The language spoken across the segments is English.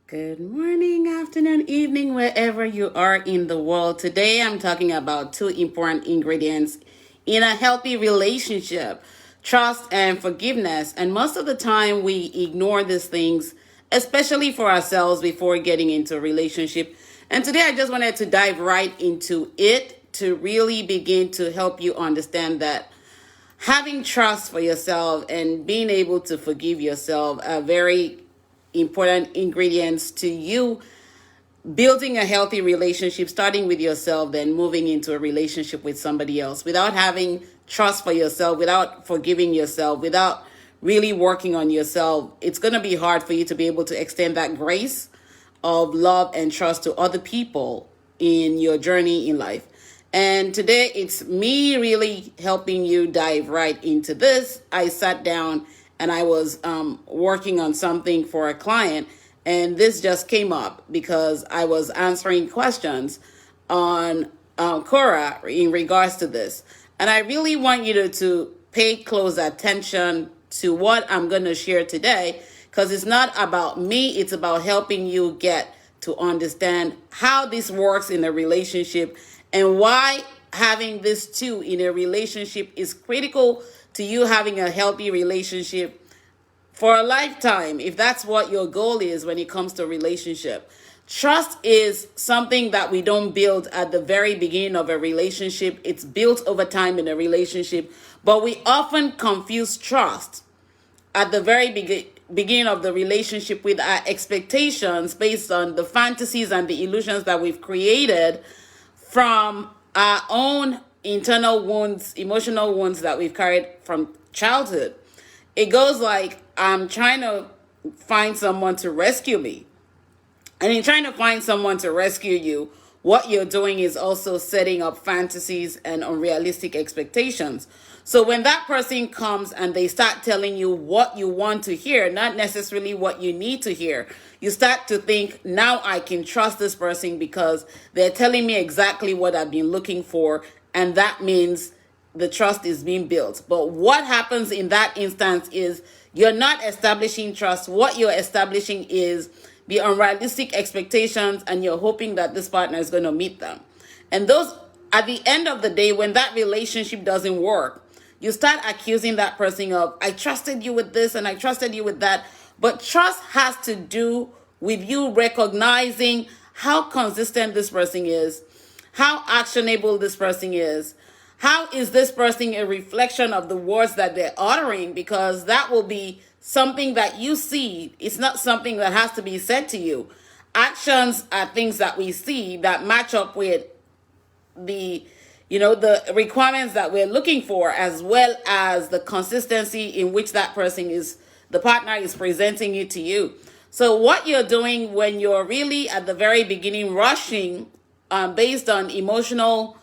Good morning, afternoon, evening, wherever you are in the world. Today I'm talking about two important ingredients in a healthy relationship: trust and forgiveness. And most of the time we ignore these things, especially for ourselves, before getting into a relationship. And today I just wanted to dive right into it to really begin to help you understand that having trust for yourself and being able to forgive yourself are very important ingredients to you building a healthy relationship, starting with yourself, then moving into a relationship with somebody else. Without having trust for yourself, without forgiving yourself, without really working on yourself, it's going to be hard for you to be able to extend that grace of love and trust to other people in your journey in life. And today it's me really helping you dive right into this. I sat down and I was working on something for a client, and this just came up because I was answering questions on Quora in regards to this. And I really want you to pay close attention to what I'm going to share today, because it's not about me, it's about helping you get to understand how this works in a relationship and why having this too in a relationship is critical to you having a healthy relationship for a lifetime, if that's what your goal is when it comes to a relationship. Trust is something that we don't build at the very beginning of a relationship. It's built over time in a relationship, but we often confuse trust at the very beginning of the relationship with our expectations based on the fantasies and the illusions that we've created from our own internal wounds, emotional wounds that we've carried from childhood. It goes like, I'm trying to find someone to rescue me. And in trying to find someone to rescue you, what you're doing is also setting up fantasies and unrealistic expectations. So when that person comes and they start telling you what you want to hear, not necessarily what you need to hear, you start to think, now I can trust this person because they're telling me exactly what I've been looking for. And that means the trust is being built. But what happens in that instance is you're not establishing trust. What you're establishing is the unrealistic expectations, and you're hoping that this partner is going to meet them. And those, at the end of the day, when that relationship doesn't work, you start accusing that person of, I trusted you with this and I trusted you with that. But trust has to do with you recognizing how consistent this person is, how actionable this person is. How is this person a reflection of the words that they're uttering? Because that will be something that you see. It's not something that has to be said to you. Actions are things that we see that match up with the requirements that we're looking for, as well as the consistency in which that person is, the partner is presenting it to you. So what you're doing when you're really at the very beginning rushing based on emotional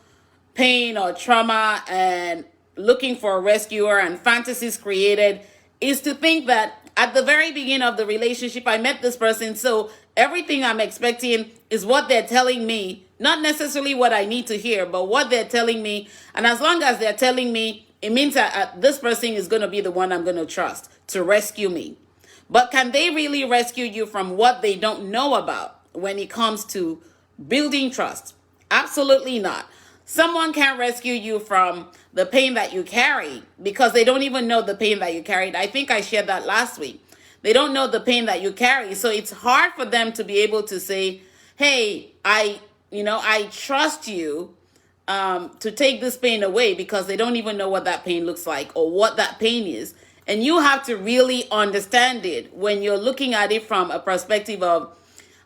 pain or trauma and looking for a rescuer and fantasies created is to think that at the very beginning of the relationship, I met this person, so everything I'm expecting is what they're telling me, not necessarily what I need to hear, but what they're telling me. And as long as they're telling me, it means that this person is going to be the one I'm going to trust to rescue me. But can they really rescue you from what they don't know about when it comes to building trust? Absolutely not. Someone can't rescue you from the pain that you carry because they don't even know the pain that you carried. I think I shared that last week. They don't know the pain that you carry. So it's hard for them to be able to say, hey, I trust you to take this pain away, because they don't even know what that pain looks like or what that pain is. And you have to really understand it when you're looking at it from a perspective of,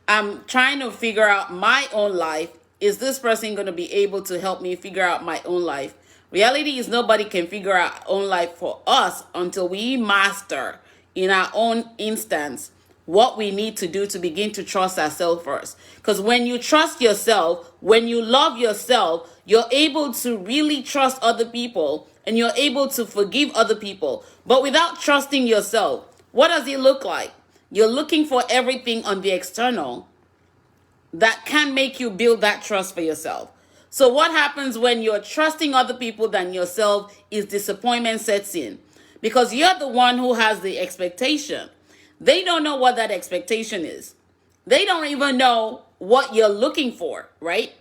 I'm trying to figure out my own life. Is this person going to be able to help me figure out my own life? Reality is nobody can figure out our own life for us until we master in our own instance what we need to do to begin to trust ourselves first. Because when you trust yourself, when you love yourself, you're able to really trust other people and you're able to forgive other people. But without trusting yourself, what does it look like? You're looking for everything on the external that can make you build that trust for yourself. So what happens when you're trusting other people than yourself is disappointment sets in, because you're the one who has the expectation. They don't know what that expectation is. They don't even know what you're looking for, right?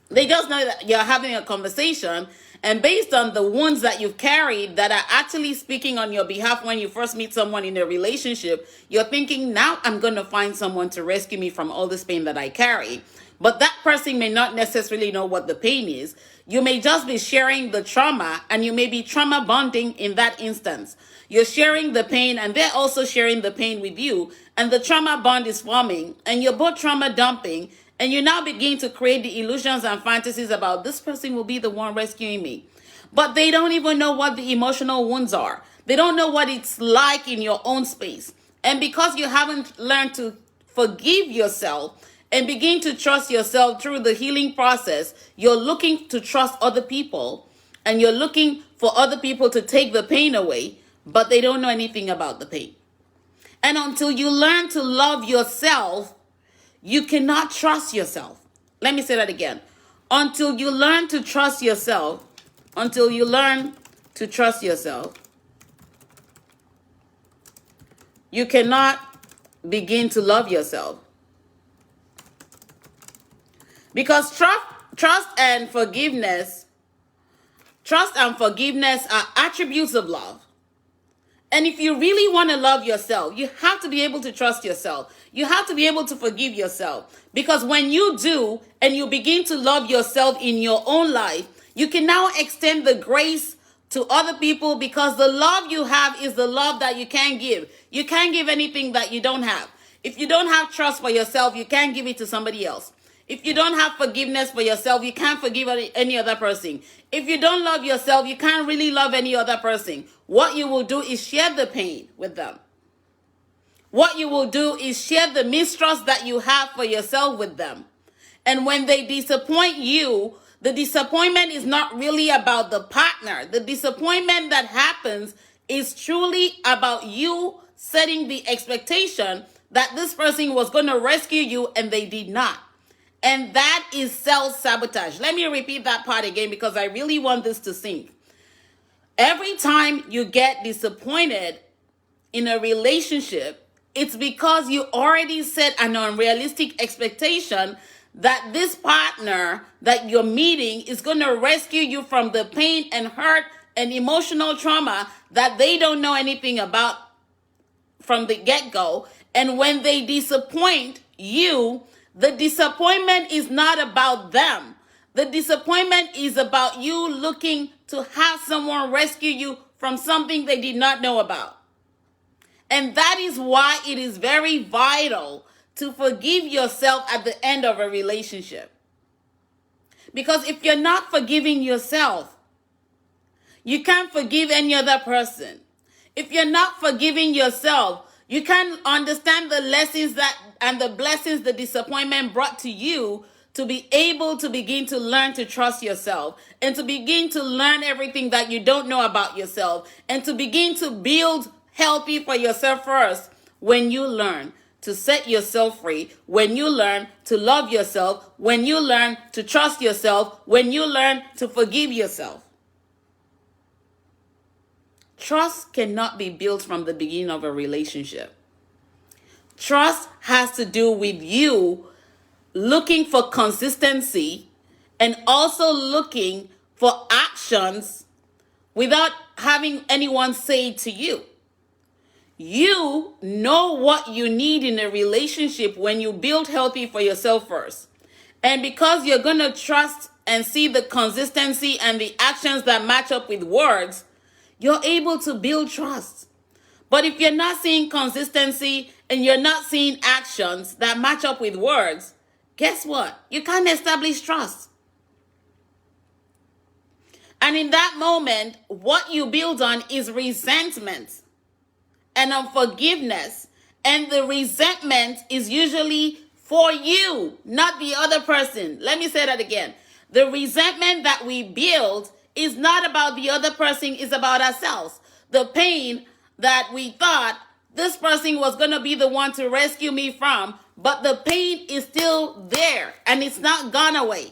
They just know that you're having a conversation, and based on the wounds that you've carried that are actually speaking on your behalf when you first meet someone in a relationship, you're thinking, now I'm going to find someone to rescue me from all this pain that I carry. But that person may not necessarily know what the pain is. You may just be sharing the trauma, and you may be trauma bonding in that instance. You're sharing the pain, and they're also sharing the pain with you, and the trauma bond is forming, and you're both trauma dumping, and you now begin to create the illusions and fantasies about this person will be the one rescuing me. But they don't even know what the emotional wounds are. They don't know what it's like in your own space. And because you haven't learned to forgive yourself and begin to trust yourself through the healing process, you're looking to trust other people, and you're looking for other people to take the pain away, but they don't know anything about the pain. And until you learn to love yourself, you cannot trust yourself. Let me say that again. Until you learn to trust yourself, you cannot begin to love yourself. Because trust and forgiveness are attributes of love. And if you really want to love yourself, you have to be able to trust yourself. You have to be able to forgive yourself. Because when you do, and you begin to love yourself in your own life, you can now extend the grace to other people, because the love you have is the love that you can't give. You can't give anything that you don't have. If you don't have trust for yourself, you can't give it to somebody else. If you don't have forgiveness for yourself, you can't forgive any other person. If you don't love yourself, you can't really love any other person. What you will do is share the pain with them. What you will do is share the mistrust that you have for yourself with them. And when they disappoint you, the disappointment is not really about the partner. The disappointment that happens is truly about you setting the expectation that this person was going to rescue you, and they did not. And that is self-sabotage. Let me repeat that part again, because I really want this to sink. Every time you get disappointed in a relationship, it's because you already set an unrealistic expectation that this partner that you're meeting is going to rescue you from the pain and hurt and emotional trauma that they don't know anything about from the get-go. And when they disappoint you, the disappointment is not about them. The disappointment is about you looking to have someone rescue you from something they did not know about. And that is why it is very vital to forgive yourself at the end of a relationship. Because if you're not forgiving yourself, you can't forgive any other person. If you're not forgiving yourself, you can't understand the lessons and the blessings the disappointment brought to you, to be able to begin to learn to trust yourself, and to begin to learn everything that you don't know about yourself, and to begin to build healthy for yourself first. When you learn to set yourself free, when you learn to love yourself, when you learn to trust yourself, when you learn to forgive yourself. Trust cannot be built from the beginning of a relationship. Trust has to do with you looking for consistency, and also looking for actions without having anyone say it to you. You know what you need in a relationship when you build healthy for yourself first. And because you're going to trust and see the consistency and the actions that match up with words, you're able to build trust. But if you're not seeing consistency and you're not seeing actions that match up with words, guess what? You can't establish trust. And in that moment, what you build on is resentment and unforgiveness. And the resentment is usually for you, not the other person. Let me say that again. The resentment that we build is not about the other person, it's about ourselves. The pain that we thought this person was going to be the one to rescue me from, but the pain is still there and it's not gone away.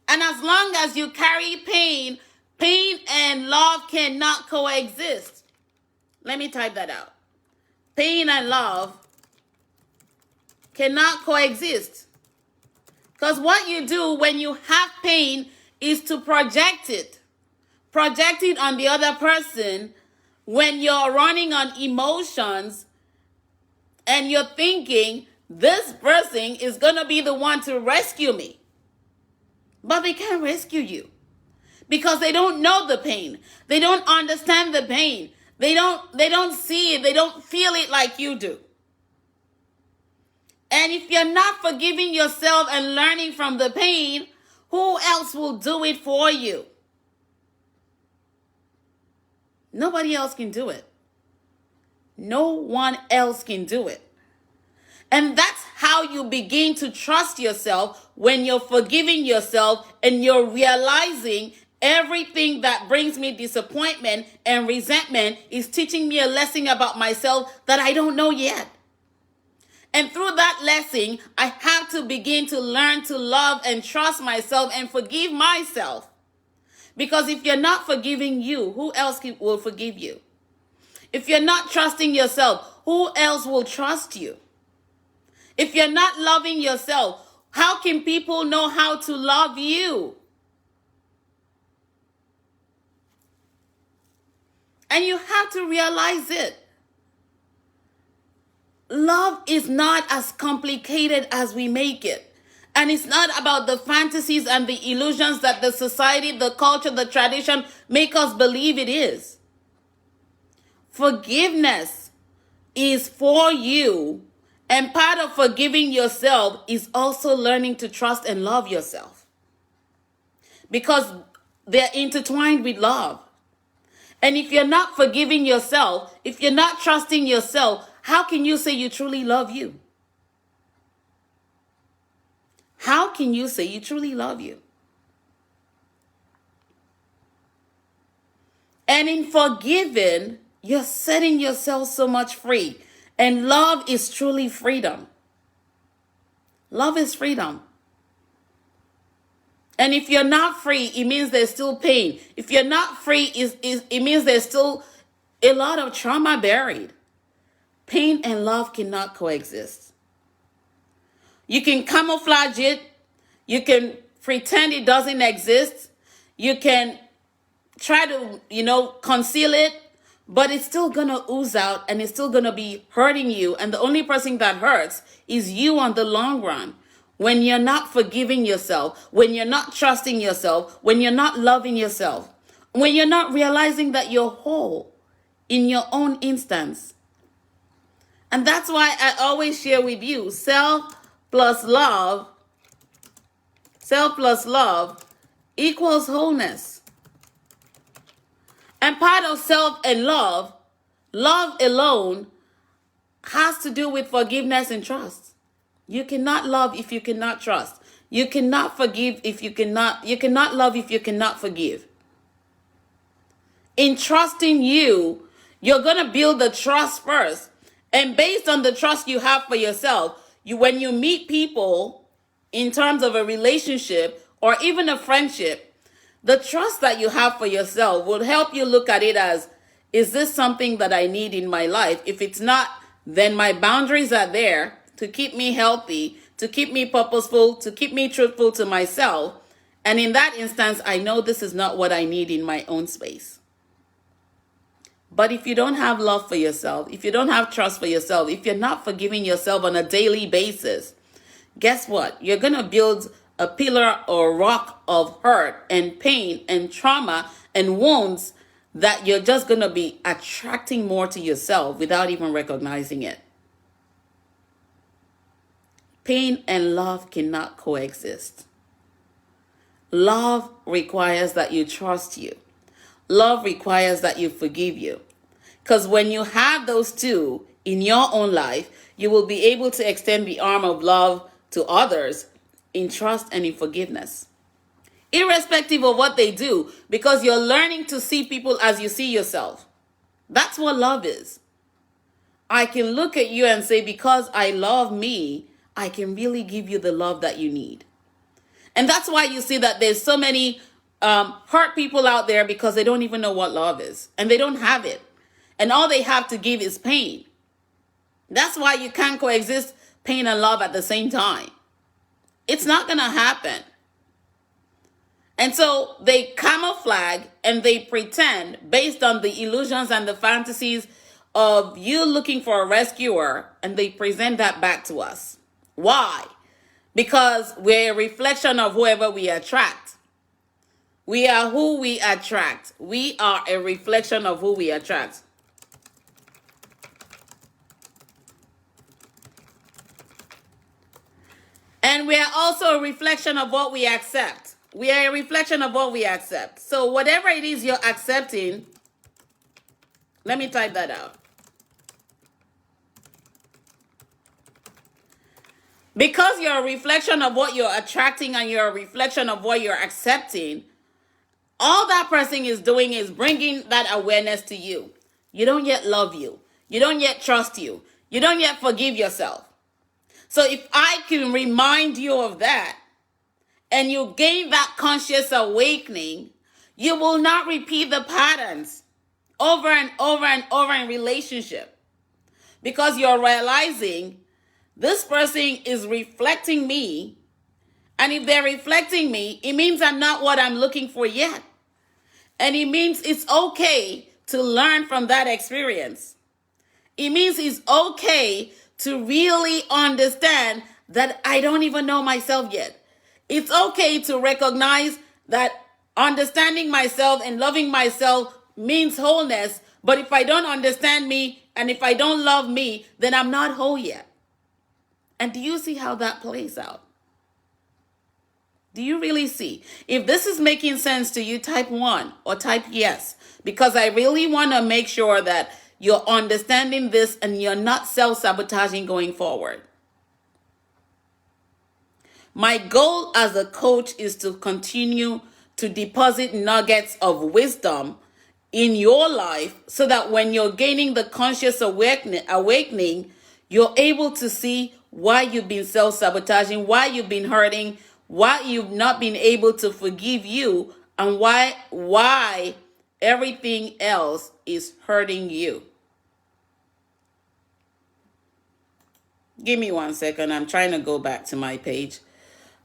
And as long as you carry pain, pain and love cannot coexist. Let me type that out. Pain and love cannot coexist. Because what you do when you have pain is to project it. Project it on the other person when you're running on emotions and you're thinking, this person is going to be the one to rescue me. But they can't rescue you because they don't know the pain. They don't understand the pain. They don't see it. They don't feel it like you do. And if you're not forgiving yourself and learning from the pain, who else will do it for you? Nobody else can do it. No one else can do it. And that's how you begin to trust yourself, when you're forgiving yourself and you're realizing everything that brings me disappointment and resentment is teaching me a lesson about myself that I don't know yet. And through that lesson, I have to begin to learn to love and trust myself and forgive myself. Because if you're not forgiving you, who else will forgive you? If you're not trusting yourself, who else will trust you? If you're not loving yourself, how can people know how to love you? And you have to realize it. Love is not as complicated as we make it. And it's not about the fantasies and the illusions that the society, the culture, the tradition make us believe it is. Forgiveness is for you. And part of forgiving yourself is also learning to trust and love yourself. Because they're intertwined with love. And if you're not forgiving yourself, if you're not trusting yourself, how can you say you truly love you? How can you say you truly love you? And in forgiving, you're setting yourself so much free. And love is truly freedom. Love is freedom. And if you're not free, it means there's still pain. If you're not free, it means there's still a lot of trauma buried. Pain and love cannot coexist. You can camouflage it. You can pretend it doesn't exist. You can try to, conceal it. But it's still going to ooze out and it's still going to be hurting you. And the only person that hurts is you on the long run. When you're not forgiving yourself, when you're not trusting yourself, when you're not loving yourself, when you're not realizing that you're whole in your own instance. And that's why I always share with you, self plus love equals wholeness. And part of self and love alone has to do with forgiveness and trust. You cannot love if you cannot trust. You cannot forgive if you cannot love if you cannot forgive. In trusting you, you're going to build the trust first. And based on the trust you have for yourself, when you meet people in terms of a relationship or even a friendship, the trust that you have for yourself will help you look at it as, is this something that I need in my life? If it's not, then my boundaries are there to keep me healthy, to keep me purposeful, to keep me truthful to myself. And in that instance, I know this is not what I need in my own space. But if you don't have love for yourself, if you don't have trust for yourself, if you're not forgiving yourself on a daily basis, guess what? You're going to build a pillar or rock of hurt and pain and trauma and wounds that you're just going to be attracting more to yourself without even recognizing it. Pain and love cannot coexist. Love requires that you trust you. Love requires that you forgive you. Because when you have those two in your own life, you will be able to extend the arm of love to others in trust and in forgiveness. Irrespective of what they do, because you're learning to see people as you see yourself. That's what love is. I can look at you and say, because I love me, I can really give you the love that you need. And that's why you see that there's so many hurt people out there, because they don't even know what love is. And they don't have it. And all they have to give is pain. That's why you can't coexist pain and love at the same time. It's not going to happen. And so they camouflage and they pretend based on the illusions and the fantasies of you looking for a rescuer, and they present that back to us. Why? Because we're a reflection of whoever we attract. We are who we attract. We are a reflection of who we attract. And we are also a reflection of what we accept. We are a reflection of what we accept. So whatever it is you're accepting, let me type that out. Because you're a reflection of what you're attracting and you're a reflection of what you're accepting, all that person is doing is bringing that awareness to you. You don't yet love you. You don't yet trust you. You don't yet forgive yourself. So if I can remind you of that, and you gain that conscious awakening, you will not repeat the patterns over and over and over in relationship. Because you're realizing this person is reflecting me. And if they're reflecting me, it means I'm not what I'm looking for yet. And it means it's okay to learn from that experience. It means it's okay to really understand that I don't even know myself yet. It's okay to recognize that understanding myself and loving myself means wholeness. But if I don't understand me and if I don't love me, then I'm not whole yet. And do you see how that plays out? Do you really see? If this is making sense to you, type 1 or type yes. Because I really want to make sure that you're understanding this and you're not self-sabotaging going forward. My goal as a coach is to continue to deposit nuggets of wisdom in your life so that when you're gaining the conscious awakening, you're able to see why you've been self-sabotaging, why you've been hurting, why you've not been able to forgive you, and why everything else is hurting you. Give me 1 second. I'm trying to go back to my page.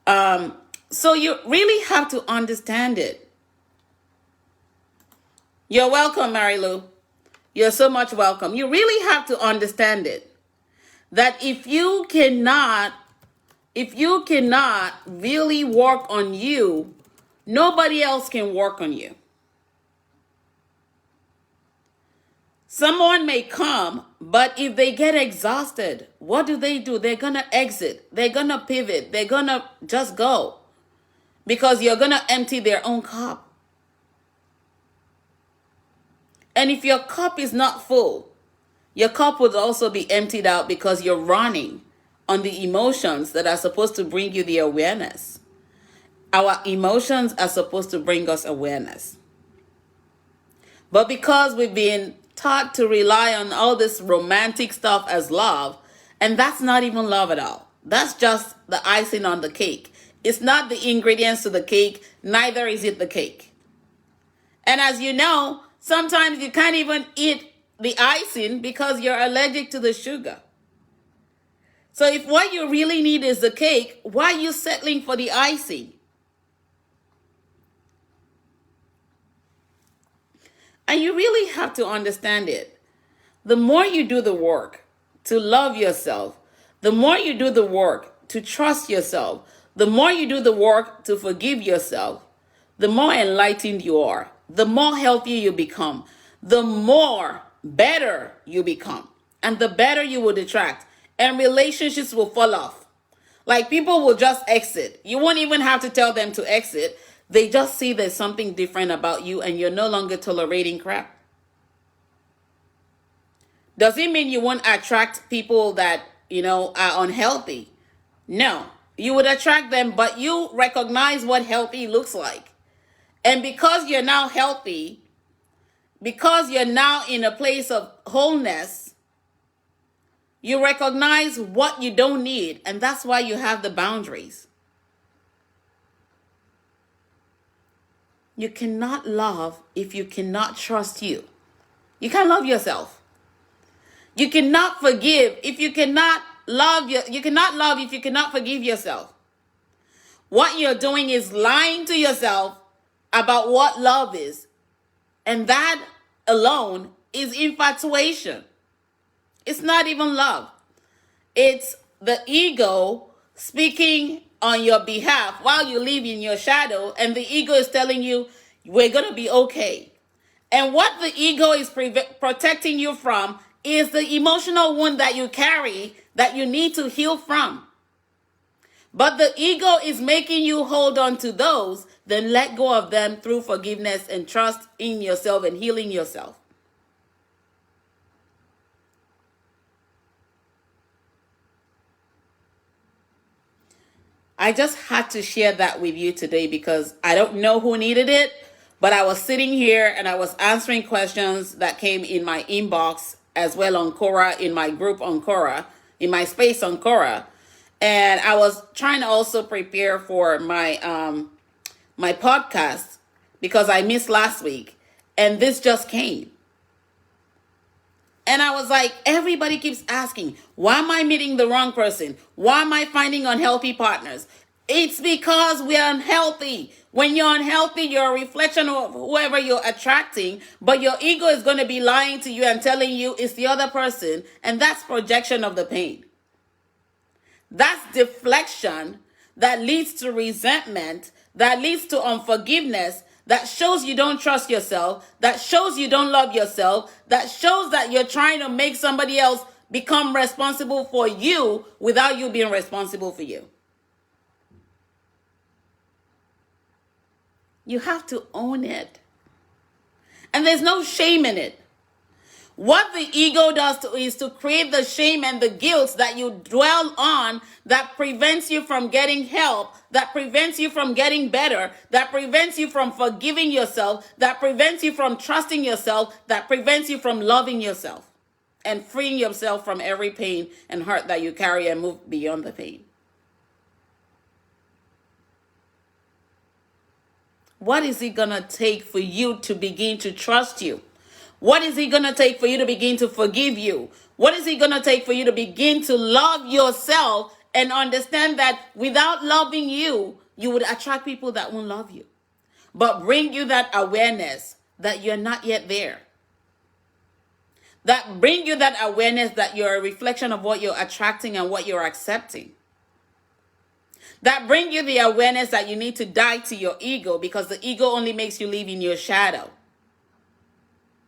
So you really have to understand it. You're welcome, Mary Lou. You're so much welcome. You really have to understand it. That if you cannot really work on you, nobody else can work on you. Someone may come, but if they get exhausted, what do? They're going to exit. They're going to pivot. They're going to just go. Because you're going to empty their own cup. And if your cup is not full, your cup would also be emptied out because you're running on the emotions that are supposed to bring you the awareness. Our emotions are supposed to bring us awareness. But because we've been taught to rely on all this romantic stuff as love, and that's not even love at all. That's just the icing on the cake. It's not the ingredients to the cake, neither is it the cake. And as you know, sometimes you can't even eat the icing because you're allergic to the sugar. So if what you really need is the cake, why are you settling for the icing? And you really have to understand it. The more you do the work to love yourself, the more you do the work to trust yourself, the more you do the work to forgive yourself, the more enlightened you are, the more healthier you become, the more better you become, and the better you would attract, and relationships will fall off. Like people will just exit. You won't even have to tell them to exit. They just see there's something different about you and you're no longer tolerating crap. Does it mean you won't attract people that, are unhealthy? No. You would attract them, but you recognize what healthy looks like. And because you're now healthy, because you're now in a place of wholeness, you recognize what you don't need, and that's why you have the boundaries. You cannot love if you cannot trust you. You can't love yourself. You cannot forgive if you cannot you cannot love if you cannot forgive yourself. What you're doing is lying to yourself about what love is. And that alone is infatuation. It's not even love. It's the ego speaking on your behalf while you live in your shadow, and the ego is telling you, we're going to be okay. And what the ego is protecting you from is the emotional wound that you carry that you need to heal from. But the ego is making you hold on to those, then let go of them through forgiveness and trust in yourself and healing yourself. I just had to share that with you today because I don't know who needed it, but I was sitting here and I was answering questions that came in my inbox as well on Quora, in my group on Quora, in my space on Quora. And I was trying to also prepare for my my podcast because I missed last week, and this just came. And I was like, everybody keeps asking, why am I meeting the wrong person? Why am I finding unhealthy partners? It's because we're unhealthy. When you're unhealthy, you're a reflection of whoever you're attracting, but your ego is going to be lying to you and telling you it's the other person, and that's projection of the pain. That's deflection that leads to resentment, that leads to unforgiveness, that shows you don't trust yourself, that shows you don't love yourself, that shows that you're trying to make somebody else become responsible for you without you being responsible for you. You have to own it. And there's no shame in it. What the ego does is to create the shame and the guilt that you dwell on that prevents you from getting help, that prevents you from getting better, that prevents you from forgiving yourself, that prevents you from trusting yourself, that prevents you from loving yourself and freeing yourself from every pain and hurt that you carry and move beyond the pain. What is it going to take for you to begin to trust you? What is it going to take for you to begin to forgive you? What is it going to take for you to begin to love yourself and understand that without loving you, you would attract people that won't love you, but bring you that awareness that you're not yet there. That bring you that awareness that you're a reflection of what you're attracting and what you're accepting. That bring you the awareness that you need to die to your ego because the ego only makes you live in your shadow.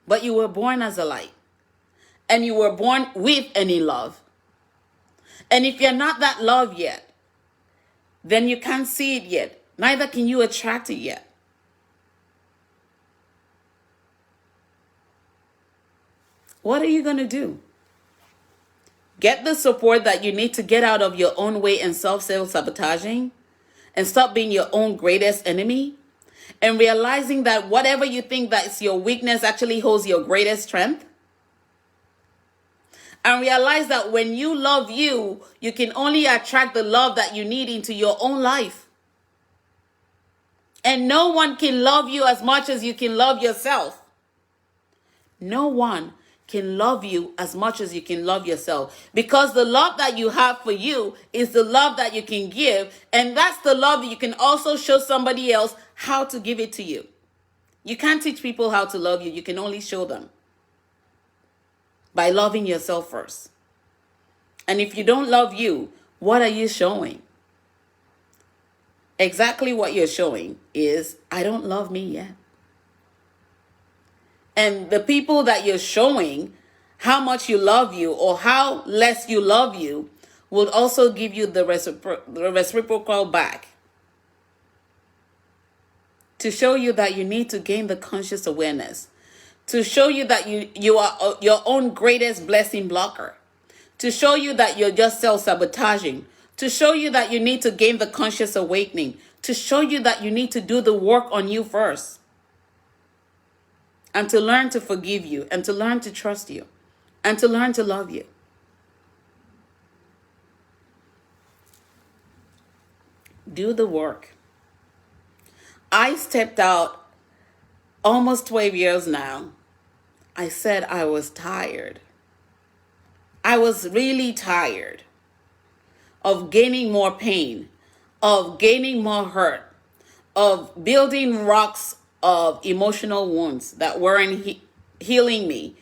But you were born as a light. And you were born with any love. And if you're not that love yet, then you can't see it yet. Neither can you attract it yet. What are you going to do? Get the support that you need to get out of your own way and self-sabotaging and stop being your own greatest enemy? And realizing that whatever you think that is your weakness actually holds your greatest strength. And realize that when you love you, you can only attract the love that you need into your own life. And no one can love you as much as you can love yourself. No one can love you as much as you can love yourself. Because the love that you have for you is the love that you can give. And that's the love that you can also show somebody else how to give it to you. You can't teach people how to love you. You can only show them by loving yourself first. And if you don't love you, what are you showing? Exactly what you're showing is, I don't love me yet. And the people that you're showing how much you love you or how less you love you will also give you the reciprocal back. To show you that you need to gain the conscious awareness. To show you that you are your own greatest blessing blocker. To show you that you're just self-sabotaging. To show you that you need to gain the conscious awakening. To show you that you need to do the work on you first. And to learn to forgive you. And to learn to trust you. And to learn to love you. Do the work. I stepped out almost 12 years now. I said I was tired. I was really tired. of gaining more pain, of gaining more hurt, of building rocks of emotional wounds that weren't healing me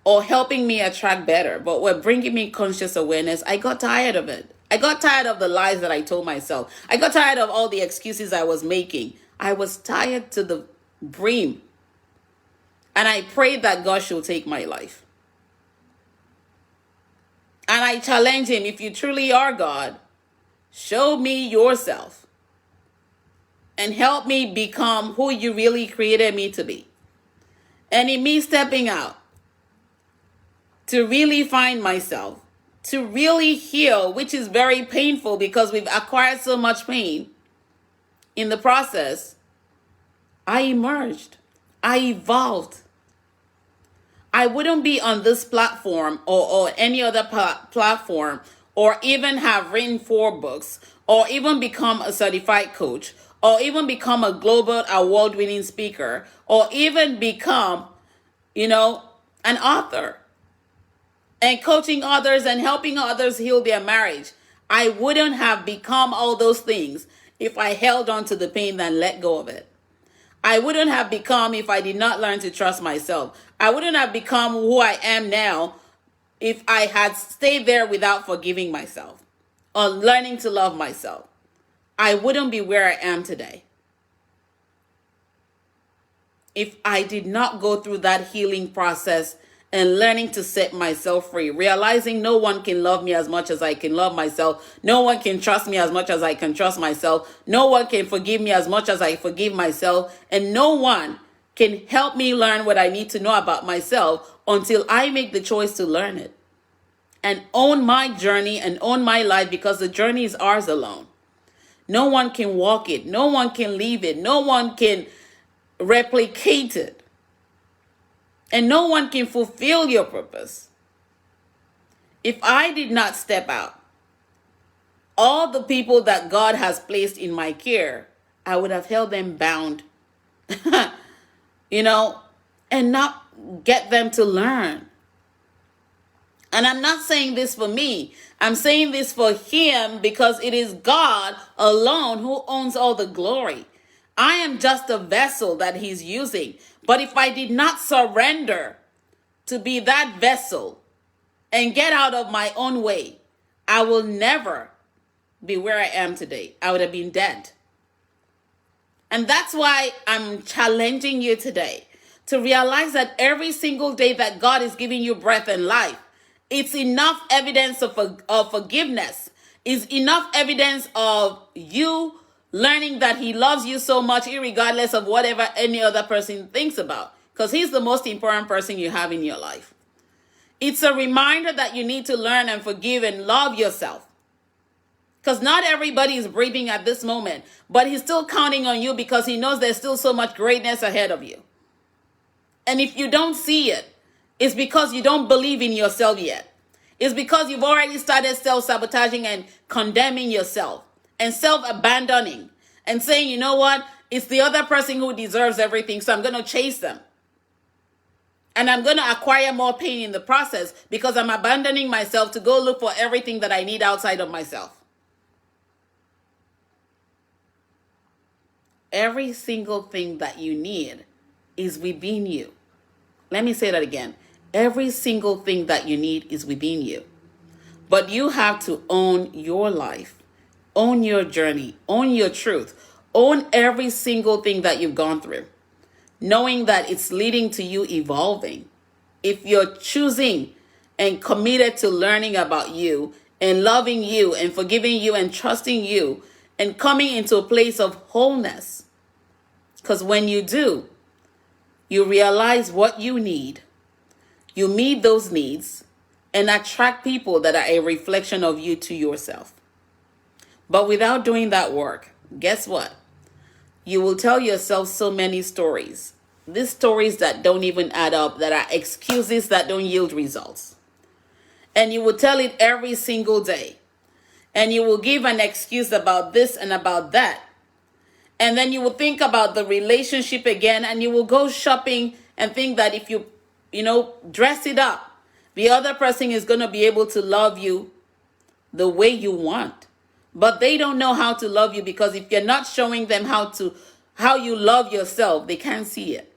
or helping me attract better, but were bringing me conscious awareness. I got tired of it. I got tired of the lies that I told myself. I got tired of all the excuses I was making. I was tired to the brim. And I prayed that God should take my life. And I challenge him, if you truly are God, show me yourself and help me become who you really created me to be. And in me stepping out to really find myself, to really heal, which is very painful because we've acquired so much pain in the process, I emerged. I evolved. I wouldn't be on this platform or any other platform, or even have written 4 books, or even become a certified coach, or even become a global award-winning speaker, or even become, an author and coaching others and helping others heal their marriage. I wouldn't have become all those things if I held on to the pain and let go of it. I wouldn't have become if I did not learn to trust myself. I wouldn't have become who I am now if I had stayed there without forgiving myself or learning to love myself. I wouldn't be where I am today if I did not go through that healing process and learning to set myself free, realizing no one can love me as much as I can love myself. No one can trust me as much as I can trust myself. No one can forgive me as much as I forgive myself. And no one can help me learn what I need to know about myself until I make the choice to learn it and own my journey and own my life, because the journey is ours alone. No one can walk it. No one can leave it. No one can replicate it. And no one can fulfill your purpose. If I did not step out, all the people that God has placed in my care, I would have held them bound, and not get them to learn. And I'm not saying this for me. I'm saying this for him, because it is God alone who owns all the glory. I am just a vessel that he's using. But if I did not surrender to be that vessel and get out of my own way, I will never be where I am today. I would have been dead. And that's why I'm challenging you today to realize that every single day that God is giving you breath and life, it's enough evidence of forgiveness. It's enough evidence of you learning that he loves you so much, irregardless of whatever any other person thinks about, because he's the most important person you have in your life. It's a reminder that you need to learn and forgive and love yourself, because not everybody is breathing at this moment, but he's still counting on you because he knows there's still so much greatness ahead of you. And if you don't see it, it's because you don't believe in yourself yet. It's because you've already started self-sabotaging and condemning yourself and self-abandoning and saying, you know what, it's the other person who deserves everything, so I'm going to chase them. And I'm going to acquire more pain in the process because I'm abandoning myself to go look for everything that I need outside of myself. Every single thing that you need is within you. Let me say that again. Every single thing that you need is within you. But you have to own your life. Own your journey, own your truth, own every single thing that you've gone through, knowing that it's leading to you evolving. If you're choosing and committed to learning about you and loving you and forgiving you and trusting you and coming into a place of wholeness, because when you do, you realize what you need, you meet those needs, and attract people that are a reflection of you to yourself. But without doing that work, guess what? You will tell yourself so many stories. These stories that don't even add up, that are excuses that don't yield results. And you will tell it every single day. And you will give an excuse about this and about that. And then you will think about the relationship again, and you will go shopping and think that if you, dress it up, the other person is going to be able to love you the way you want. But they don't know how to love you, because if you're not showing them how you love yourself, they can't see it.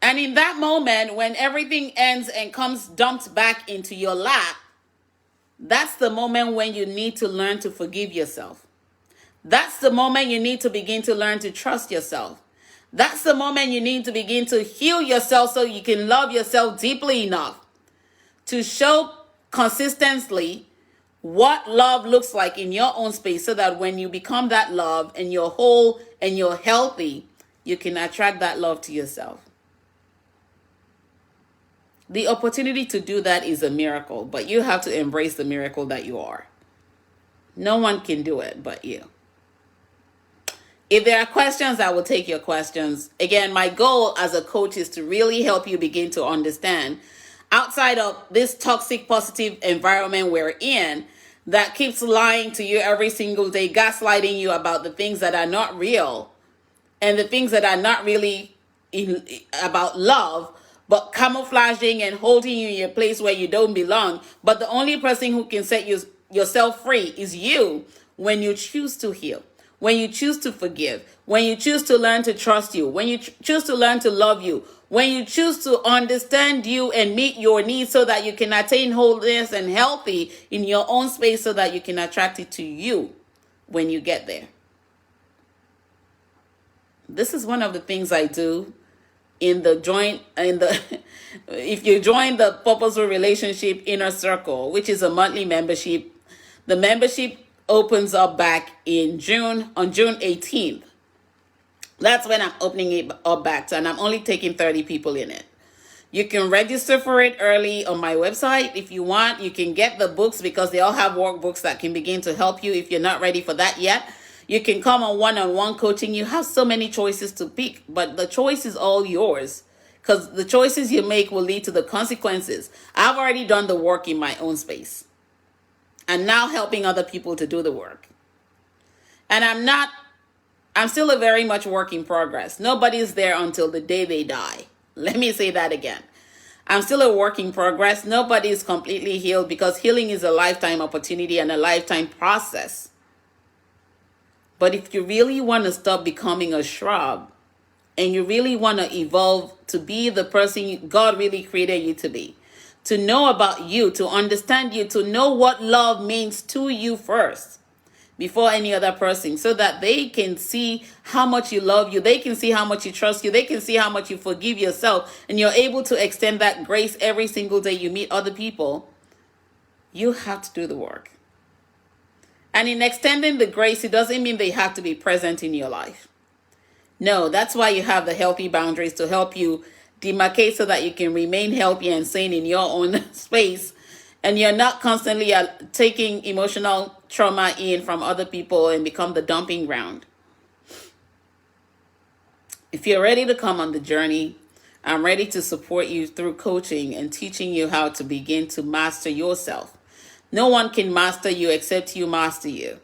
And in that moment, when everything ends and comes dumped back into your lap, that's the moment when you need to learn to forgive yourself. That's the moment you need to begin to learn to trust yourself. That's the moment you need to begin to heal yourself so you can love yourself deeply enough to show consistently what love looks like in your own space, so that when you become that love and you're whole and you're healthy, you can attract that love to yourself. The opportunity to do that is a miracle, but you have to embrace the miracle that you are. No one can do it but you. If there are questions, I will take your questions. Again, my goal as a coach is to really help you begin to understand, outside of this toxic positive environment we're in that keeps lying to you every single day, gaslighting you about the things that are not real and the things that are not really about love, but camouflaging and holding you in a place where you don't belong. But the only person who can set yourself free is you, when you choose to heal, when you choose to forgive, when you choose to learn to trust you, when you choose to learn to love you, when you choose to understand you and meet your needs so that you can attain wholeness and healthy in your own space, so that you can attract it to you when you get there. This is one of the things I do if you join the Purposeful Relationship Inner Circle, which is a monthly membership. The membership opens up back in June, on June 18th. That's when I'm opening it up back to, and I'm only taking 30 people in it. You can register for it early on my website if you want. You can get the books, because they all have workbooks that can begin to help you if you're not ready for that yet. You can come on one-on-one coaching. You have so many choices to pick, but the choice is all yours, because the choices you make will lead to the consequences. I've already done the work in my own space, and now helping other people to do the work. And I'm still a very much work in progress. Nobody's there until the day they die. Let me say that again. I'm still a work in progress. Nobody is completely healed, because healing is a lifetime opportunity and a lifetime process. But if you really want to stop becoming a shrub, and you really want to evolve to be the person God really created you to be, to know about you, to understand you, to know what love means to you first, before any other person, so that they can see how much you love you, they can see how much you trust you, they can see how much you forgive yourself, and you're able to extend that grace every single day you meet other people, you have to do the work. And in extending the grace, it doesn't mean they have to be present in your life. No, that's why you have the healthy boundaries, to help you demarcate so that you can remain healthy and sane in your own space. And you're not constantly taking emotional trauma in from other people and become the dumping ground. If you're ready to come on the journey, I'm ready to support you through coaching and teaching you how to begin to master yourself. No one can master you except you master you.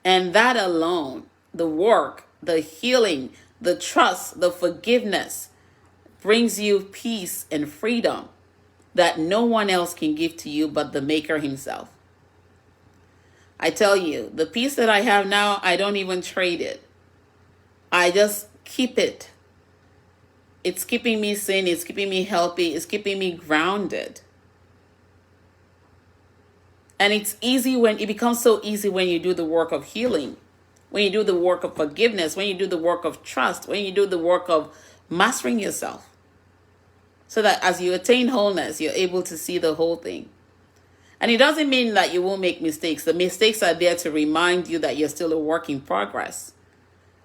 And that alone, the work, the healing, the trust, the forgiveness, brings you peace and freedom that no one else can give to you but the Maker himself. I tell you, the peace that I have now, I don't even trade it. I just keep it. It's keeping me sane, it's keeping me healthy, it's keeping me grounded. And it's easy when it becomes so easy when you do the work of healing, when you do the work of forgiveness, when you do the work of trust, when you do the work of mastering yourself. So that as you attain wholeness, you're able to see the whole thing. And it doesn't mean that you won't make mistakes. The mistakes are there to remind you that you're still a work in progress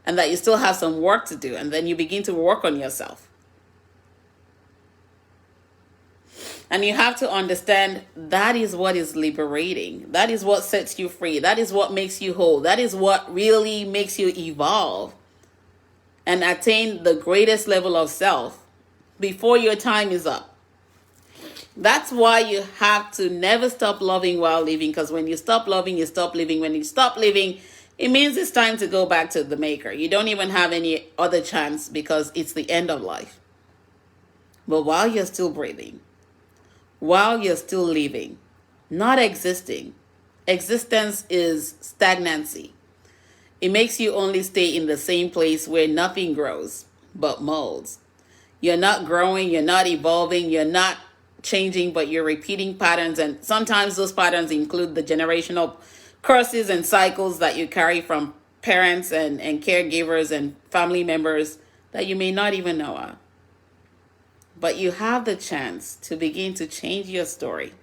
and that you still have some work to do. And then you begin to work on yourself. And you have to understand that is what is liberating. That is what sets you free. That is what makes you whole. That is what really makes you evolve and attain the greatest level of self before your time is up. That's why you have to never stop loving while living, because when you stop loving, you stop living. When you stop living, it means it's time to go back to the Maker. You don't even have any other chance because it's the end of life. But while you're still breathing, while you're still living, not existing. Existence is stagnancy. It makes you only stay in the same place where nothing grows but molds. You're not growing, you're not evolving, you're not changing, but you're repeating patterns. And sometimes those patterns include the generational curses and cycles that you carry from parents and caregivers and family members that you may not even know of. But you have the chance to begin to change your story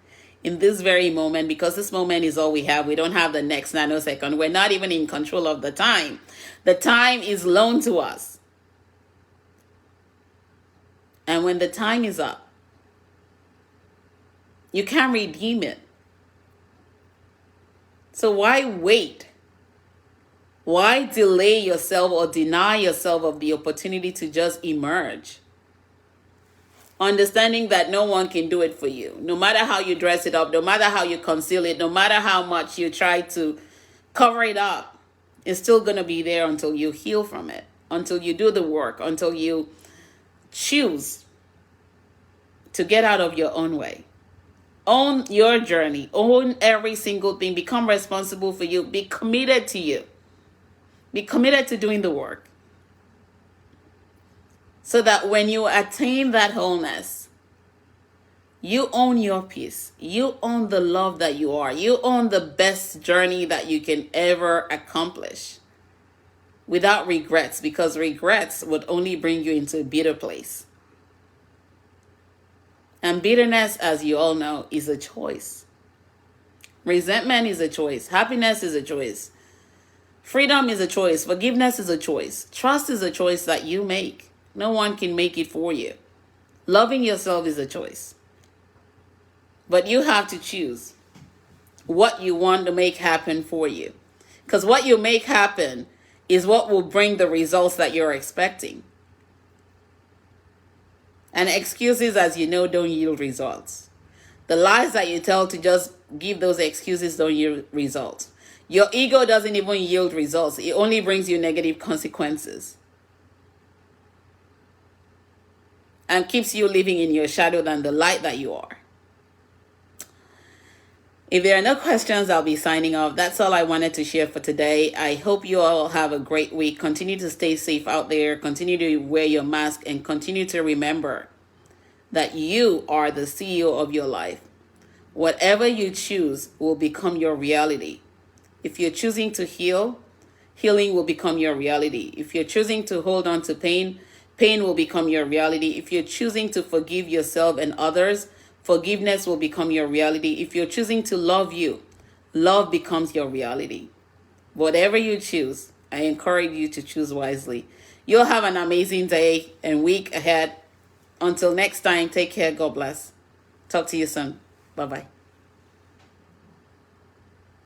in this very moment, because this moment is all we have. We don't have the next nanosecond. We're not even in control of the time. The time is loaned to us. And when the time is up, you can't redeem it. So why wait? Why delay yourself or deny yourself of the opportunity to just emerge? Understanding that no one can do it for you. No matter how you dress it up, no matter how you conceal it, no matter how much you try to cover it up, it's still going to be there until you heal from it, until you do the work, until you choose to get out of your own way. Own your journey. Own every single thing. Become responsible for you. Be committed to you. Be committed to doing the work. So that when you attain that wholeness, you own your peace. You own the love that you are. You own the best journey that you can ever accomplish without regrets, because regrets would only bring you into a bitter place. And bitterness, as you all know, is a choice. Resentment is a choice. Happiness is a choice. Freedom is a choice. Forgiveness is a choice. Trust is a choice that you make. No one can make it for you. Loving yourself is a choice. But you have to choose what you want to make happen for you. Because what you make happen is what will bring the results that you're expecting. And excuses, as you know, don't yield results. The lies that you tell to just give those excuses don't yield results. Your ego doesn't even yield results. It only brings you negative consequences. And keeps you living in your shadow than the light that you are. If there are no questions, I'll be signing off. That's all I wanted to share for today. I hope you all have a great week. Continue to stay safe out there. Continue to wear your mask and continue to remember that you are the CEO of your life. Whatever you choose will become your reality. If you're choosing to heal, healing will become your reality. If you're choosing to hold on to pain, pain will become your reality. If you're choosing to forgive yourself and others, forgiveness will become your reality. If you're choosing to love you, love becomes your reality. Whatever you choose, I encourage you to choose wisely. You'll have an amazing day and week ahead. Until next time, take care. God bless. Talk to you soon. Bye-bye.